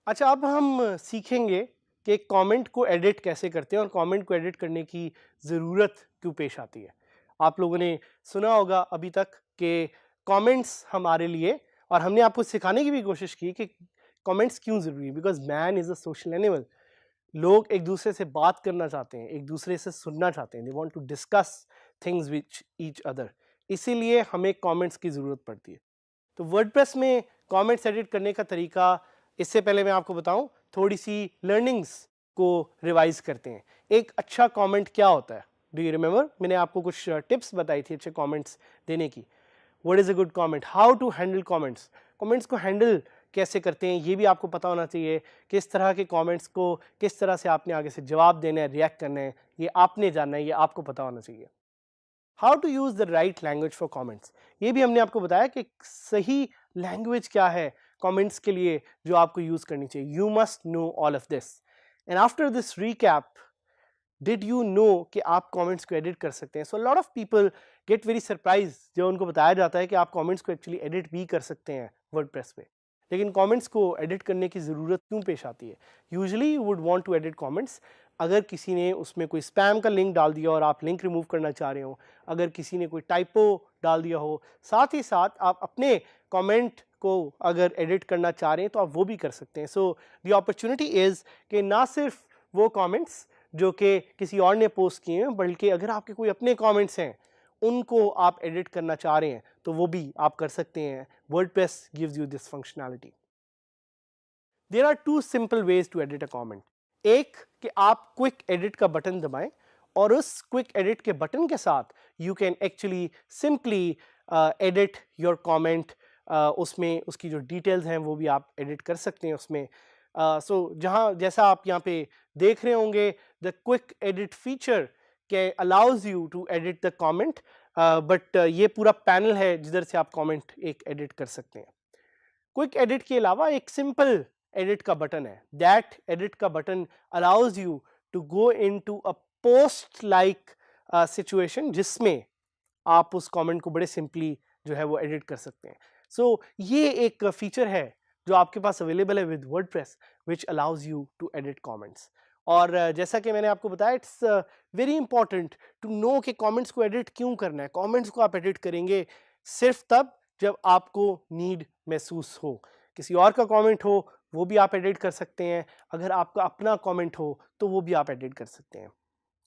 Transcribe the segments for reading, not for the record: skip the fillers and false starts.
अच्छा, अब हम सीखेंगे कि कमेंट को एडिट कैसे करते हैं और कमेंट को एडिट करने की ज़रूरत क्यों पेश आती है। आप लोगों ने सुना होगा अभी तक कि कमेंट्स हमारे लिए, और हमने आपको सिखाने की भी कोशिश की कि कमेंट्स क्यों ज़रूरी है, because man is a social animal. लोग एक दूसरे से बात करना चाहते हैं, एक दूसरे से सुनना चाहते हैं, they want to discuss things with each other. इसीलिए हमें कमेंट्स की ज़रूरत पड़ती है। तो वर्डप्रेस में कमेंट्स एडिट करने का तरीका, इससे पहले मैं आपको बताऊं, थोड़ी सी लर्निंग्स को रिवाइज करते हैं। एक अच्छा कमेंट क्या होता है? Do you remember? मैंने आपको कुछ टिप्स बताई थी अच्छे कमेंट्स देने की। What is a good comment, how to handle comments, comments को हैंडल कैसे करते हैं ये भी आपको पता होना चाहिए। किस तरह के कमेंट्स को किस तरह से आपने आगे से जवाब देना है, रिएक्ट करना है, ये आपने जानना है, ये आपको पता होना चाहिए। How to use the right language for comments, ये भी हमने आपको बताया कि सही लैंग्वेज क्या है कमेंट्स के लिए जो आपको यूज करनी चाहिए। You must know all of this. And after this recap, did you know कि आप कमेंट्स को एडिट कर सकते हैं? So lot of people get very surprise जब उनको बताया जाता है कि आप कमेंट्स को एक्चुअली एडिट भी कर सकते हैं वर्डप्रेस पे। लेकिन कमेंट्स को एडिट करने की ज़रूरत क्यों पेश आती है? Usually you would want to edit comments अगर किसी ने उसमें कोई स्पैम का लिंक डाल दिया और आप लिंक रिमूव करना चाह रहे हो, अगर किसी ने कोई टाइपो डाल दिया हो, साथ ही साथ आप अपने कमेंट को अगर एडिट करना चाह रहे हैं तो आप वो भी कर सकते हैं। सो द अपॉर्चुनिटी इज़ कि ना सिर्फ वो कमेंट्स जो कि किसी और ने पोस्ट किए हैं, बल्कि अगर आपके कोई अपने कमेंट्स हैं उनको आप एडिट करना चाह रहे हैं तो वो भी आप कर सकते हैं। WordPress gives you this functionality. There are two simple ways to edit a comment. एक कि आप क्विक एडिट का बटन दबाएं और उस क्विक एडिट के बटन के साथ you can actually simply edit your comment. उसमें उसकी जो डिटेल्स हैं वो भी आप एडिट कर सकते हैं उसमें। सो जहाँ जैसा आप यहाँ पे देख रहे होंगे, द क्विक एडिट फीचर के allows you to edit the comment, but ये पूरा पैनल है जिधर से आप कमेंट एक एडिट कर सकते हैं। क्विक एडिट के अलावा एक सिंपल एडिट का बटन है। दैट एडिट का button allows you to go into a post like situation जिसमें आप उस कमेंट को बड़े सिंपली जो है वो एडिट कर सकते हैं। सो ये एक फीचर है जो आपके पास अवेलेबल है with WordPress which allows you to edit comments. और जैसा कि मैंने आपको बताया, it's very important to know कि कमेंट्स को एडिट क्यों करना है। कमेंट्स को आप एडिट करेंगे सिर्फ तब जब आपको नीड महसूस हो। किसी और का कमेंट हो वो भी आप एडिट कर सकते हैं, अगर आपका अपना कमेंट हो तो वो भी आप एडिट कर सकते हैं।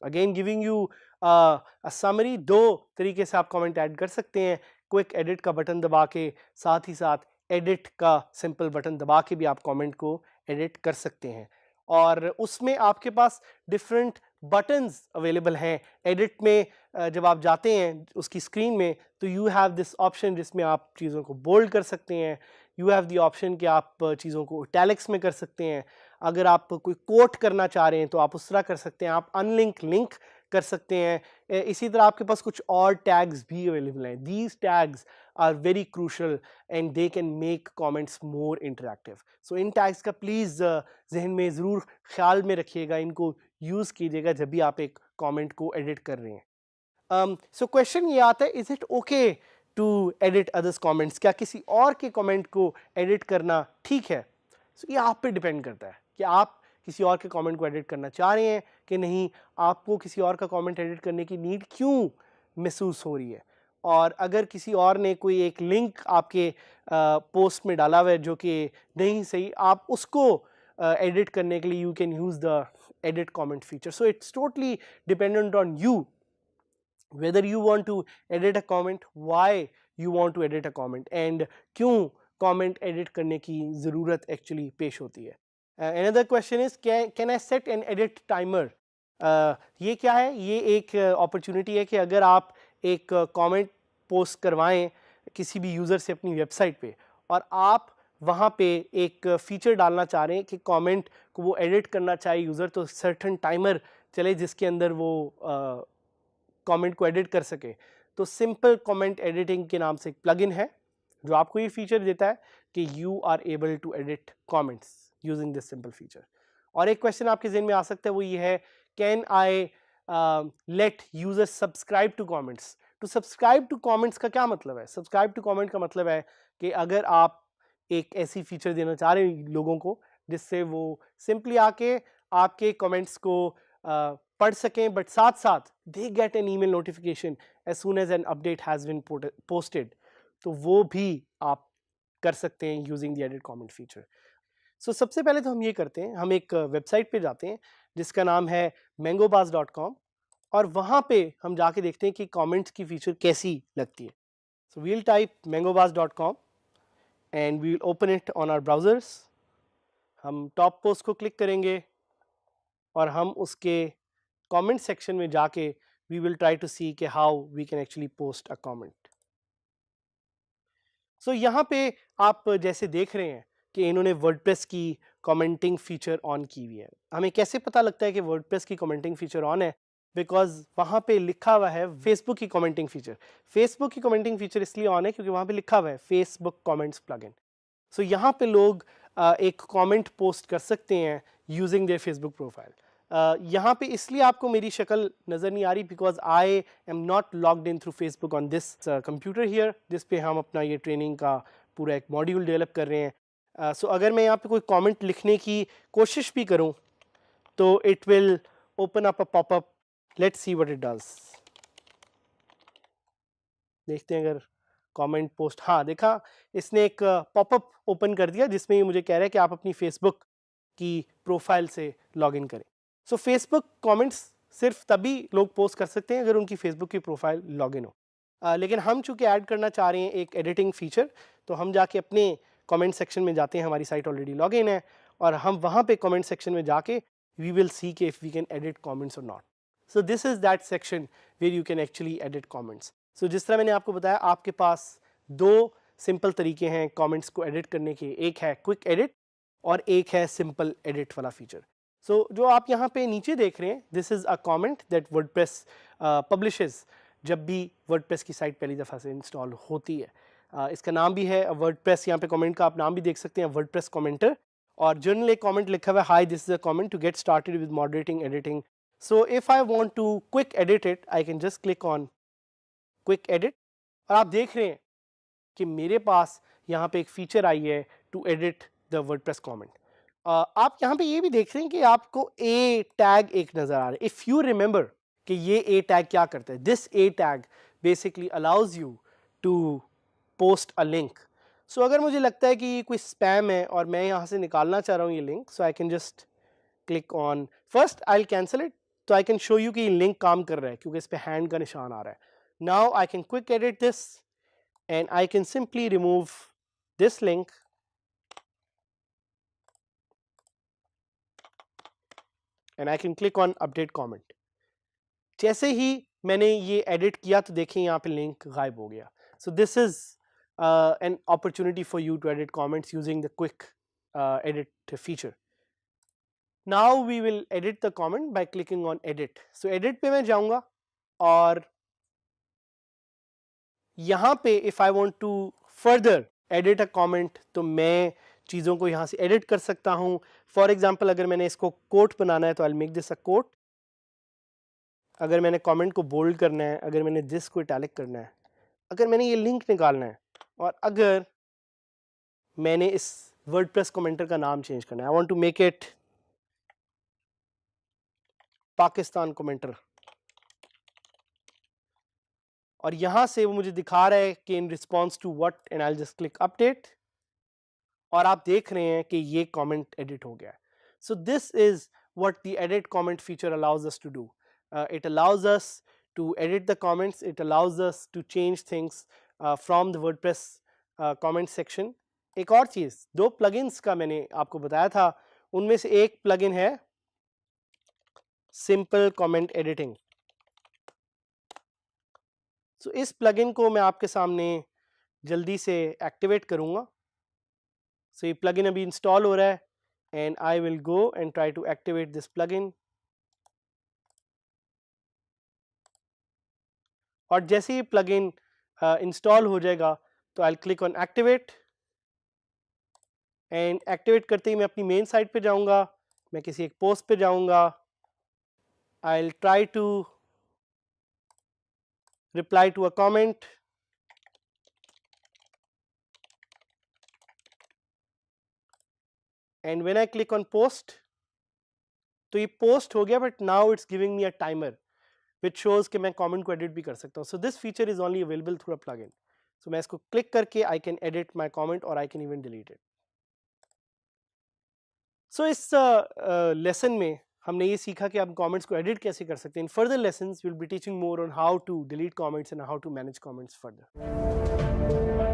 Again giving you a summary, दो तरीके से आप कमेंट ऐड कर सकते हैं। क्विक एडिट का बटन दबा के, साथ ही साथ एडिट का सिंपल बटन दबा के भी आप कमेंट को एडिट कर सकते हैं। और उसमें आपके पास डिफरेंट बटन्स अवेलेबल हैं। एडिट में जब आप जाते हैं उसकी स्क्रीन में तो यू हैव दिस ऑप्शन जिसमें आप चीज़ों को बोल्ड कर सकते हैं। यू हैव दी ऑप्शन कि आप चीज़ों को इटैलिक्स में कर सकते हैं। अगर आप कोई कोट करना चाह रहे हैं तो आप उस तरह कर सकते हैं। आप अनलिंक लिंक कर सकते हैं। इसी तरह आपके पास कुछ और टैग्स भी अवेलेबल हैं। These tags are very crucial and they can make comments more interactive. So इन टैग्स का प्लीज़ जहन में ज़रूर ख्याल में रखिएगा, इनको यूज़ कीजिएगा जब भी आप एक कमेंट को एडिट कर रहे हैं। सो क्वेश्चन ये आता है, is it okay to edit others comments? क्या किसी और के कमेंट को एडिट करना ठीक है? ये आप पे डिपेंड करता है कि आप किसी और के कमेंट को एडिट करना चाह रहे हैं कि नहीं, आपको किसी और का कमेंट एडिट करने की नीड क्यों महसूस हो रही है। और अगर किसी और ने कोई एक लिंक आपके पोस्ट में डाला हुआ है जो कि नहीं सही, आप उसको एडिट करने के लिए you can use the edit comment feature. So it's totally dependent on you whether you want to edit a comment, why you want to edit a comment, and क्यों comment edit करने की ज़रूरत actually पेश होती है। Another question is, can I set an edit timer? ये क्या है? ये एक opportunity है कि अगर आप एक comment post करवाएं किसी भी यूज़र से अपनी वेबसाइट पे और आप वहाँ पे एक फीचर डालना चाह रहे हैं कि कमेंट को वो एडिट करना चाहे यूज़र, तो सर्टेन टाइमर चले जिसके अंदर वो कमेंट को एडिट कर सके, तो सिंपल कमेंट एडिटिंग के नाम से एक प्लगइन है जो आपको ये फीचर देता है कि you are able to edit comments using this simple feature. और एक क्वेश्चन आपके ज़हन में आ सकता है, वो ये है, can I let users subscribe to comments. तो सब्सक्राइब टू कमेंट्स का क्या मतलब है? सब्सक्राइब टू कमेंट का मतलब है कि अगर आप एक ऐसी फीचर देना चाह रहे हैं लोगों को जिससे वो सिंपली आके आपके कमेंट्स को पढ़ सकें, बट साथ साथ they get an email notification as soon as an update has been posted, तो वो भी आप कर सकते हैं using the edit comment feature. So सबसे पहले तो हम ये करते हैं, हम एक वेबसाइट पे जाते हैं जिसका नाम है mangobuzz.com, और वहाँ पे हम जाके देखते हैं कि कमेंट्स की फीचर कैसी लगती है। So we'll type mangobuzz.com and we will open it on our browsers. हम टॉप पोस्ट को क्लिक करेंगे और हम उसके कमेंट सेक्शन में जाके we will try to see कि how we can actually post a comment. So यहाँ पे आप जैसे देख रहे हैं कि इन्होंने वर्डप्रेस की कमेंटिंग फीचर ऑन की हुई है। हमें कैसे पता लगता है कि वर्डप्रेस की कमेंटिंग फीचर ऑन है? बिकॉज वहाँ पे लिखा हुआ है फेसबुक की कमेंटिंग फीचर। फेसबुक की कमेंटिंग फीचर इसलिए ऑन है क्योंकि वहाँ पे लिखा हुआ है फेसबुक कमेंट्स प्लगइन। सो यहाँ पे लोग एक कमेंट पोस्ट कर सकते हैं यूजिंग देयर फेसबुक प्रोफाइल। यहाँ पे इसलिए आपको मेरी शक्ल नज़र नहीं आ रही because I am not logged in through Facebook on this computer here, जिस पे हम अपना ये ट्रेनिंग का पूरा एक मॉड्यूल डेवलप कर रहे हैं। सो अगर मैं यहाँ पे कोई कमेंट लिखने की कोशिश भी करूँ तो it will open up a popup. Let's see what it does. देखते हैं अगर कमेंट पोस्ट, हाँ देखा, इसने एक पॉपअप ओपन कर दिया जिसमें ये मुझे कह रहा है कि आप अपनी फेसबुक की प्रोफाइल से लॉगिन करें। सो फेसबुक कमेंट्स सिर्फ तभी लोग पोस्ट कर सकते हैं अगर उनकी फेसबुक की प्रोफाइल लॉगिन हो। लेकिन हम चूंकि ऐड करना चाह रहे हैं एक एडिटिंग फीचर, तो हम जाके अपने कमेंट सेक्शन में जाते हैं, हमारी साइट ऑलरेडी लॉगिन है, और हम वहाँ पे कमेंट सेक्शन में जाके वी विल सी के if we can edit comments और not. So this is that section where you can actually edit comments. So जिस तरह मैंने आपको बताया, आपके पास दो सिंपल तरीके हैं कमेंट्स को एडिट करने के, एक है क्विक एडिट और एक है सिंपल एडिट वाला फीचर। सो जो आप यहाँ पे नीचे देख रहे हैं, this is a comment that WordPress publishes जब भी वर्डप्रेस की साइट पहली दफ़ा से इंस्टॉल होती है। इसका नाम भी है वर्डप्रेस, यहाँ पे कमेंट का आप नाम भी देख सकते हैं, वर्डप्रेस कमेंटर, और जनरल एक कमेंट लिखा हुआ है, hi this is a comment to get started with moderating editing. So if I want to quick edit it, I can just click on quick edit, और आप देख रहे हैं कि मेरे पास यहाँ पे एक फीचर आई है to edit the WordPress comment. आप यहाँ पे ये भी देख रहे हैं कि आपको ए टैग एक नजर आ रहा है। इफ यू रिमेंबर कि ये ए टैग क्या करता है, this a tag basically allows you to post a link. So अगर मुझे लगता है कि ये कोई स्पैम है और मैं यहाँ से निकालना चाह रहा हूँ ये link, so I can just click on, first I will cancel it, तो आई कैन शो यू कि ये लिंक काम कर रहा है क्योंकि इस पे हैंड का निशान आ रहा है। Now I can quick edit this and I can simply remove this link and I can click on update comment। जैसे ही मैंने ये एडिट किया तो देखें यहाँ पे लिंक गायब हो गया। So this is an opportunity for you to edit comments using the quick edit feature. Now we will edit the comment by clicking on edit. So edit पे मैं जाऊंगा और यहाँ पे if I want to further edit a comment तो मैं चीज़ों को यहाँ से एडिट कर सकता हूँ। फॉर एग्जाम्पल अगर मैंने इसको कोट बनाना है तो I make this a quote, अगर मैंने कमेंट को बोल्ड करना है, अगर मैंने दिस को इटैलिक करना है, अगर मैंने ये लिंक निकालना है, और अगर मैंने इस वर्डप्रेस कमेंटर का नाम चेंज करना है, I want to make it Pakistan commenter, और यहां से वो मुझे दिखा रहा है कि in response to what, and I just click update, और आप देख रहे हैं कि ये कमेंट एडिट हो गया है। So this is what the edit comment feature allows us to do. It allows us to edit the comments, it allows us to change things from the WordPress comment section. एक और चीज़, दो plugins का मैंने आपको बताया था, उनमें से एक प्लगइन है सिंपल कमेंट एडिटिंग। सो इस प्लगइन को मैं आपके सामने जल्दी से एक्टिवेट करूंगा। सो ये प्लगइन अभी इंस्टॉल हो रहा है and I will go and try to activate this plugin। और जैसे ही प्लगइन इंस्टॉल हो जाएगा तो आई click on activate, and activate करते ही मैं अपनी मेन साइट पे जाऊंगा, मैं किसी एक पोस्ट पे जाऊंगा, I will try to reply to a comment, and when I click on post तो ये पोस्ट हो गया, but now it's giving me a timer which shows कि मैं कमेंट को एडिट भी कर सकता हूँ. So this feature is only available through a plugin. So मैं इसको क्लिक करके I can edit my comment और I can even delete it. So इस लेसन में हमने ये सीखा कि आप कमेंट्स को एडिट कैसे कर सकते हैं. In further lessons will be teaching more on how to delete comments and how to manage comments further.